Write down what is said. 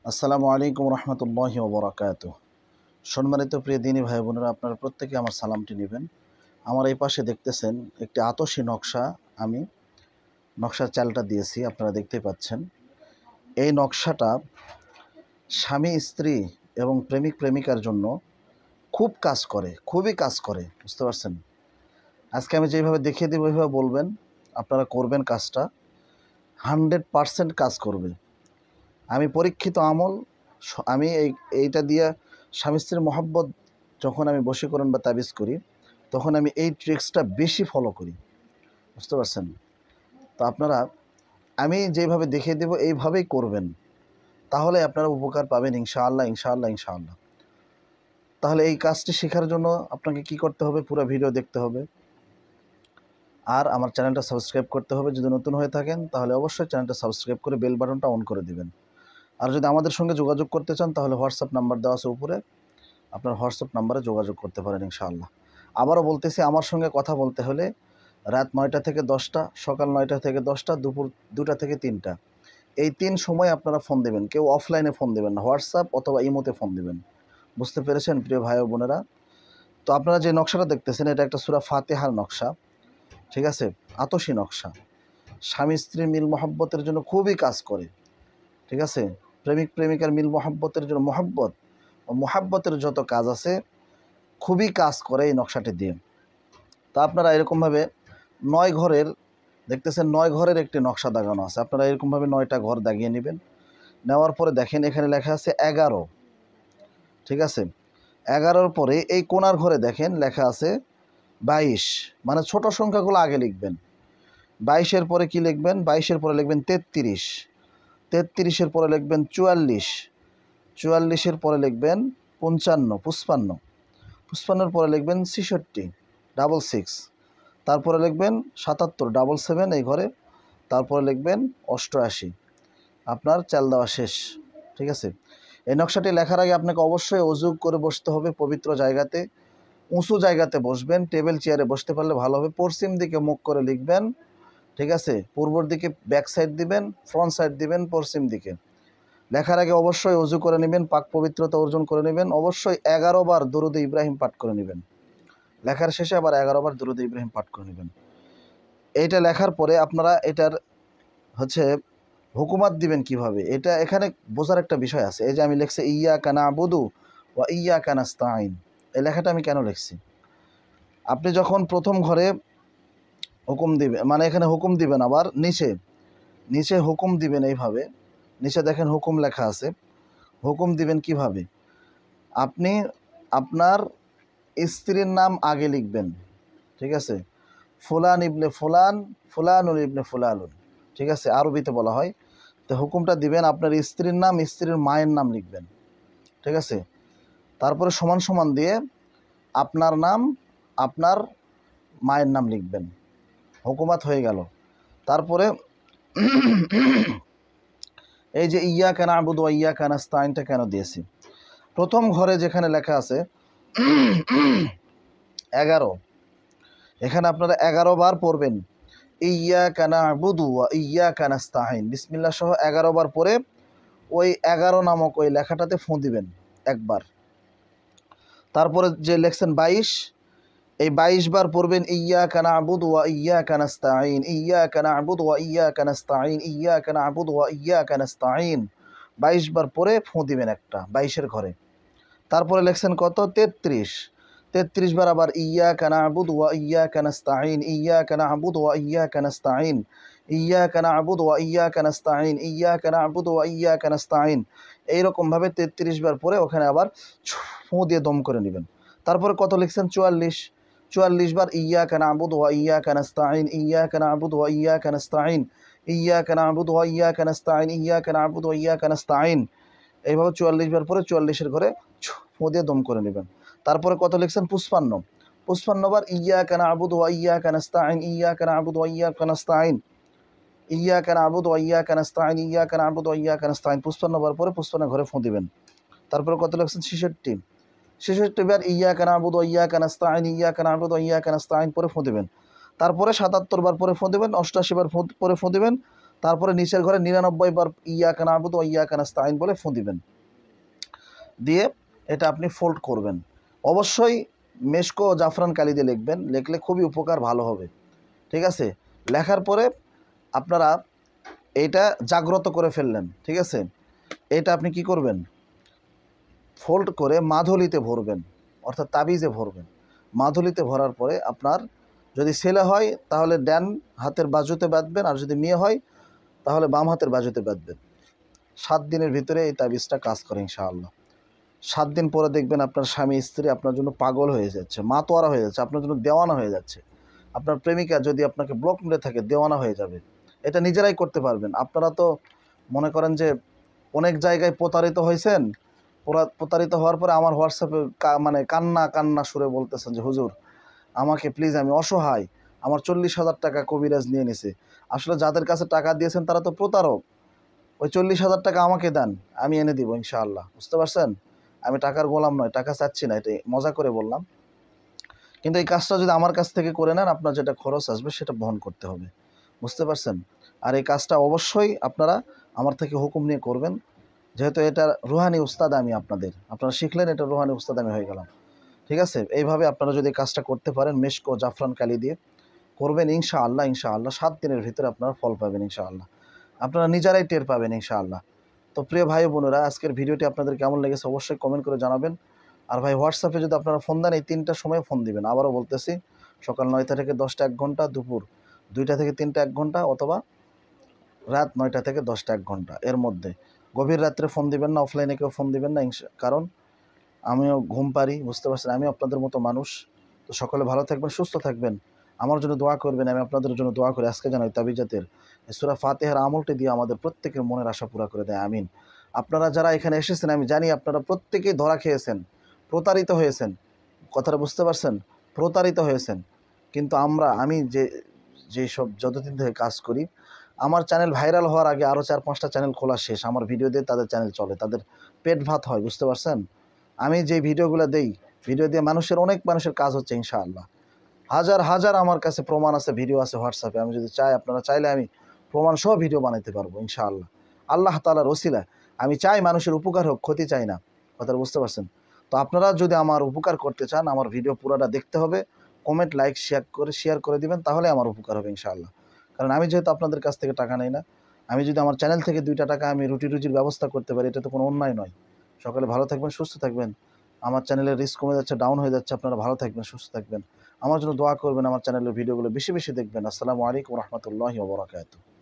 আসসালামু আলাইকুম রহমতুল্লাহি ওয়া বারাকাতুহু। সম্মানিত প্রিয় দিনী ভাই বোনেরা, আপনারা প্রত্যেকে আমার সালামটি নেবেন। আমার এই পাশে দেখতেছেন একটি আতশী নকশা, আমি নকশার চালটা দিয়েছি, আপনারা দেখতে পাচ্ছেন। এই নকশাটা স্বামী স্ত্রী এবং প্রেমিক প্রেমিকার জন্য খুব কাজ করে, খুবই কাজ করে, বুঝতে পারছেন। আজকে আমি যেভাবে দেখিয়ে দেবো ওইভাবে বলবেন, আপনারা করবেন কাজটা, 100% কাজ করবে। আমি পরীক্ষিত আমল, আমি এইটা দিয়ে স্বামী স্ত্রীর মহব্বত যখন আমি বশীকরণ বা তাবিজ করি, তখন আমি এই ট্রিক্সটা বেশি ফলো করি, বুঝতে পারছেন। তো আপনারা আমি যেভাবে দেখিয়ে দেবো এইভাবেই করবেন, তাহলে আপনারা উপকার পাবেন ইনশাআল্লাহ, ইনশাআল্লাহ, ইনশাআল্লাহ। তাহলে এই কাজটি শেখার জন্য আপনাকে কি করতে হবে? পুরো ভিডিও দেখতে হবে আর আমার চ্যানেলটা সাবস্ক্রাইব করতে হবে। যদি নতুন হয়ে থাকেন তাহলে অবশ্যই চ্যানেলটা সাবস্ক্রাইব করে বেল বাটনটা অন করে দিবেন। আর যদি আমাদের সঙ্গে যোগাযোগ করতে চান তাহলে হোয়াটসঅ্যাপ নাম্বার দেওয়া আছে উপরে, আপনার হোয়াটসঅ্যাপ নাম্বারে যোগাযোগ করতে পারেন ইনশাআল্লাহ। আবারও বলতেছি, আমার সঙ্গে কথা বলতে হলে রাত 9টা থেকে 10টা, সকাল 9টা থেকে 10টা, দুপুর 2টা থেকে 3টা, এই 3 সময় আপনারা ফোন দেবেন। কেউ অফলাইনে ফোন দেবেন না, হোয়াটসঅ্যাপ অথবা ইমোতে ফোন দেবেন। বুঝতে পেরেছেন প্রিয় ভাই ও বোনেরা? তো আপনারা যে নকশাটা দেখতেছেন এটা একটা সূরা ফাতিহার নকশা, ঠিক আছে? আতশী নকশা, স্বামী স্ত্রীর মিল মহব্বতের জন্য খুবই কাজ করে, ঠিক আছে? প্রেমিক প্রেমিকার মিল মহব্বতের জন্য, মহব্বত ও মহাব্বতের যত কাজ আছে খুবই কাজ করে এই নকশাটি দিয়ে। তা আপনারা এরকমভাবে 9 ঘরের দেখতেছেন, 9 ঘরের একটি নকশা দাগানো আছে। আপনারা এরকমভাবে 9টা ঘর দাগিয়ে নেবেন। নেওয়ার পরে দেখেন এখানে লেখা আছে 11, ঠিক আছে? 11-র পরে এই কোণার ঘরে দেখেন লেখা আছে 22, মানে ছোট সংখ্যাগুলো আগে লিখবেন। 22-এর পরে কি লিখবেন? 22-এর পরে লিখবেন 33, 33-এর পরে লিখবেন 44, 44-এর পরে লিখবেন 55, 55, 55-এর পরে লিখবেন 66, 66, তারপরে লিখবেন 77, 77 এই ঘরে, তারপরে লিখবেন 88। আপনার চাল দেওয়া শেষ, ঠিক আছে? এই নকশাটি লেখার আগে আপনাকে অবশ্যই ওযু করে বসতে হবে পবিত্র জায়গাতে, উঁচু জায়গাতে বসবেন, টেবিল চেয়ারে বসতে পারলে ভালো হবে। পশ্চিম দিকে মুখ করে লিখবেন, ঠিক আছে? পূর্বর দিকে ব্যাক সাইড দিবেন, ফ্রন্ট সাইড দিবেন পশ্চিম দিকে। লেখার আগে অবশ্যই ওযু করে নেবেন, পাক পবিত্রতা অর্জন করে নেবেন। অবশ্যই 11 বার দুরূদে ইব্রাহিম পাঠ করে নেবেন। লেখার শেষে আবার 11 বার দুরূদে ইব্রাহিম পাঠ করে নেবেন। এইটা লেখার পরে আপনারা এটার হচ্ছে হুকুমাত দিবেন কিভাবে, এটা এখানে বোঝার একটা বিষয় আছে। এই যে আমি লিখছি ইয়াকা না'বুদু ওয়া ইয়াকা নাস্তাঈন, এই লেখাটা আমি কেন লিখছি? আপনি যখন প্রথম ঘরে হুকুম দিবেন, মানে এখানে হুকুম দিবেন, আবার নিচে নিচে হুকুম দিবেন এইভাবে। নিচে দেখেন হুকুম লেখা আছে। হুকুম দিবেন কিভাবে? আপনি আপনার স্ত্রীর নাম আগে লিখবেন, ঠিক আছে? ফুলান ইবনে ফুলান, ফুলানুন ইবনে ফুলানুন, ঠিক আছে? আরবিতে বলা হয়। তো হুকুমটা দিবেন, আপনার স্ত্রীর নাম, স্ত্রীর মায়ের নাম লিখবেন, ঠিক আছে? তারপরে সমান সমান দিয়ে আপনার নাম, আপনার মায়ের নাম লিখবেন। হুকুমাত হয়ে গেল। তারপরে এই যে ইয়াকা না'বুদু ওয়া ইয়াকা নাস্তাঈনটা কেন দিয়েছি? প্রথম ঘরে যেখানে লেখা আছে 11, এখানে আপনারা 11 বার পড়বেন ইয়াকা না'বুদু ওয়া ইয়াকা নাস্তাঈন, বিসমিল্লাহ সহ 11 বার পরে ওই 11 নামক ওই লেখাটাতে ফু দিবেন একবার। তারপরে যে লেখছেন 22, এই 22 বার পড়বেন ইয়াকা না'বুদু ওয়া ইয়াকা নাস্তাঈন, ইয়াকা না'বুদু ওয়া ইয়াকা নাস্তাঈন, ইয়াকা না'বুদু ওয়া ইয়াকা নাস্তাঈন। 22 বার পরে ফু দিবেন একটা 22-এর ঘরে। তারপরে লেখছেন কত? 33, 33 বার আবার ইয়াকা না'বুদু ওয়া ইয়াকা নাস্তাঈন, ইয়াকা না'বুদু ওয়া ইয়াকা নাস্তাঈন, ইয়াকা না'বুদু ওয়া ইয়াকা নাস্তাঈন, ইয়াকা না'বুদু ওয়া ইয়াকা নাস্তাঈন। এইরকমভাবে 33 বার পরে ওখানে আবার ফু দিয়ে দম করে নেবেন। তারপরে কত লিখছেন? 44, 44 বার ইয়াকা না'বুদু ওয়া ইয়াকা নাস্তাঈন, ইয়াকা না'বুদু ওয়া ইয়াকা নাস্তাঈন, ইয়াকা না'বুদু ওয়া ইয়াকা নাস্তাঈন, ইয়াকা না'বুদু ওয়া ইয়াকা নাস্তাঈন। এইভাবে 44 বার পরে 44-এর ঘরে ফু দিয়ে দম করে নেবেন। তারপরে কত লিখছেন? 55, 55 বার ইয়াকা না'বুদু ওয়া ইয়াকা নাস্তাঈন, ইয়াকা না'বুদু ওয়া ইয়াকা নাস্তাঈন, ইয়াকা না'বুদু ওয়া ইয়াকা নাস্তাঈন, ইয়াকা না'বুদু ওয়া ইয়াকা নাস্তাঈন। 55 বার পরে 55 ঘরে ফু দিবেন। তারপরে কত লিখছেন? 66, 66 বার ইয়াকা না'বুদু ওয়া ইয়াকা নাস্তাঈন, ইয়াকা না'বুদু ওয়া ইয়াকা নাস্তাঈন পরে ফু দিবেন। তারপরে 77 বার পরে ফু দিবেন, 88 বার পরে ফু দিবেন। তারপরে নিচের ঘরে 99 বার ইয়াকা না'বুদু ওয়া ইয়াকা নাস্তাঈন বলে ফু দিবেন, দিয়ে এটা আপনি ফোল্ড করবেন। অবশ্যই মেশকো ও জাফরান কালি দিয়ে লিখবেন, লিখলে খুবই উপকার ভালো হবে, ঠিক আছে। লেখার পরে আপনারা এইটা জাগ্রত করে ফেললেন, ঠিক আছে। এটা আপনি কি করবেন, ফোল্ড করে মাধুলিতে ভরবেন, অর্থাৎ তাবিজে ভরবেন। মাধুলিতে ভরার পরে আপনার যদি ছেলে হয় তাহলে ডান হাতের বাজুতে বাঁধবেন, আর যদি মেয়ে হয় তাহলে বাম হাতের বাজুতে বাঁধবেন। 7 দিনের ভিতরে এই তাবিজটা কাজ করে ইনশাআল্লাহ। 7 দিন পরে দেখবেন আপনার স্বামী স্ত্রী আপনার জন্য পাগল হয়ে যাচ্ছে, মাতোয়ারা হয়ে যাচ্ছে, আপনার জন্য দেওয়ানা হয়ে যাচ্ছে। আপনার প্রেমিকা যদি আপনাকে ব্লক মেরে থাকে দেওয়ানা হয়ে যাবে। এটা নিজেরাই করতে পারবেন। আপনারা তো মনে করেন যে অনেক জায়গায় প্রতারিত হয়েছেন, প্রতারিত হওয়ার পরে আমার হোয়াটসঅ্যাপে মানে কান্না কান্না সুরে বলতেছেন যে হুজুর আমাকে প্লিজ, আমি অসহায়, আমার 40,000 টাকা কবিরাজ নিয়ে নিছে। আসলে যাদের কাছে টাকা দিয়েছেন তারা তো প্রতারক। ওই 40,000 টাকা আমাকে দেন, আমি এনে দিব ইনশাআল্লাহ। বুঝতে পারছেন? আমি টাকার গোলাম নয়, টাকা চাচ্ছি না, এটা মজা করে বললাম। কিন্তু এই কাজটা যদি আমার কাছ থেকে করে নেন, আপনার যেটা খরচ আসবে সেটা বহন করতে হবে। বুঝতে পারছেন? আর এই কাজটা অবশ্যই আপনারা আমার থেকে হুকুম নিয়ে করবেন, যেহেতু এটা রুহানি উস্তাদ আমি আপনারা শিখলেন, এটা রুহানি উস্তাদ আমি হয়ে গেলাম, ঠিক আছে। এইভাবে আপনারা যদি কাজটা করতে পারেন মেশকো জাফরান কালি দিয়ে করবেন ইনশাআল্লাহ, ইনশাআল্লাহ 7 দিনের ভিতরে আপনারা ফল পাবেন ইনশাআল্লাহ। আপনারা নিজেরাই টের পাবেন ইনশাআল্লাহ। তো প্রিয় ভাই বোনেরা, আজকের ভিডিওটি আপনাদের কেমন লেগেছে অবশ্যই কমেন্ট করে জানাবেন। আর ভাই হোয়াটসঅ্যাপে যদি আপনারা ফোন দেন এই 3টার সময় ফোন দিবেন। আবারও বলতেছি, সকাল 9টা থেকে 10টা 1 ঘন্টা, দুপুর 2টা থেকে 3টা 1 ঘন্টা, অথবা রাত 9টা থেকে 10টা 1 ঘন্টা এর মধ্যে। গভীর রাত্রে ফোন দিবেন না, অফলাইনে কেউ ফোন দিবেন না, কারণ আমিও ঘুম পারি, বুঝতে পারছেন, আমিও আপনাদের মতো মানুষ। তো সকলে ভালো থাকবেন, সুস্থ থাকবেন, আমার জন্য দোয়া করবেন, আমি আপনাদের জন্য দোয়া করি। আজকে যেন তাবিজাতের সূরা ফাতিহার আমলটি দিয়ে আমাদের প্রত্যেকের মনের আশা পুরা করে দেয়, আমিন। আপনারা যারা এখানে এসেছেন আমি জানি আপনারা প্রত্যেকেই ধরা খেয়েছেন, প্রতারিত হয়েছেন। কথাটা বুঝতে পারছেন? প্রতারিত হয়েছেন। কিন্তু আমি যেসব যতদিন থেকে কাজ করি, আমার চ্যানেল ভাইরাল হওয়ার আগে আরও 4-5টা চ্যানেল খোলা শেষ। আমার ভিডিও দিয়ে তাদের চ্যানেল চলে, তাদের পেট ভাত হয়, বুঝতে পারছেন? আমি যে ভিডিওগুলো দেই, ভিডিও দিয়ে অনেক মানুষের কাজ হচ্ছে ইনশাআল্লাহ। হাজার হাজার আমার কাছে প্রমাণ আছে, ভিডিও আছে হোয়াটসঅ্যাপে। আমি যদি চাই, আপনারা চাইলে আমি প্রমাণ সহ ভিডিও বানাইতে পারবো ইনশাআল্লাহ। আল্লাহ তাআলার ওসিলায় আমি চাই মানুষের উপকার হোক, ক্ষতি চাই না। কথাটা বুঝতে পারছেন? তো আপনারা যদি আমার উপকার করতে চান, আমার ভিডিও পুরোটা দেখতে হবে, কমেন্ট, লাইক, শেয়ার করে দিবেন, তাহলে আমার উপকার হবে ইনশাআল্লাহ। কারণ আমি যেহেতু আপনাদের কাছ থেকে টাকা নেই না, আমি যদি আমার চ্যানেল থেকে 2টা টাকা আমি রুজির ব্যবস্থা করতে পারি, এটা তো কোনো অন্যায় নয়। সকলে ভালো থাকবেন, সুস্থ থাকবেন। আমার চ্যানেলের রিচ কমে যাচ্ছে, ডাউন হয়ে যাচ্ছে, আপনারা ভালো থাকবেন, সুস্থ থাকবেন। আমার জন্য দোয়া করবেন, আমার চ্যানেলের ভিডিওগুলো বেশি বেশি দেখবেন। আসসালামু আলাইকুম ওয়া রাহমাতুল্লাহি ওয়া বারাকাতুহু।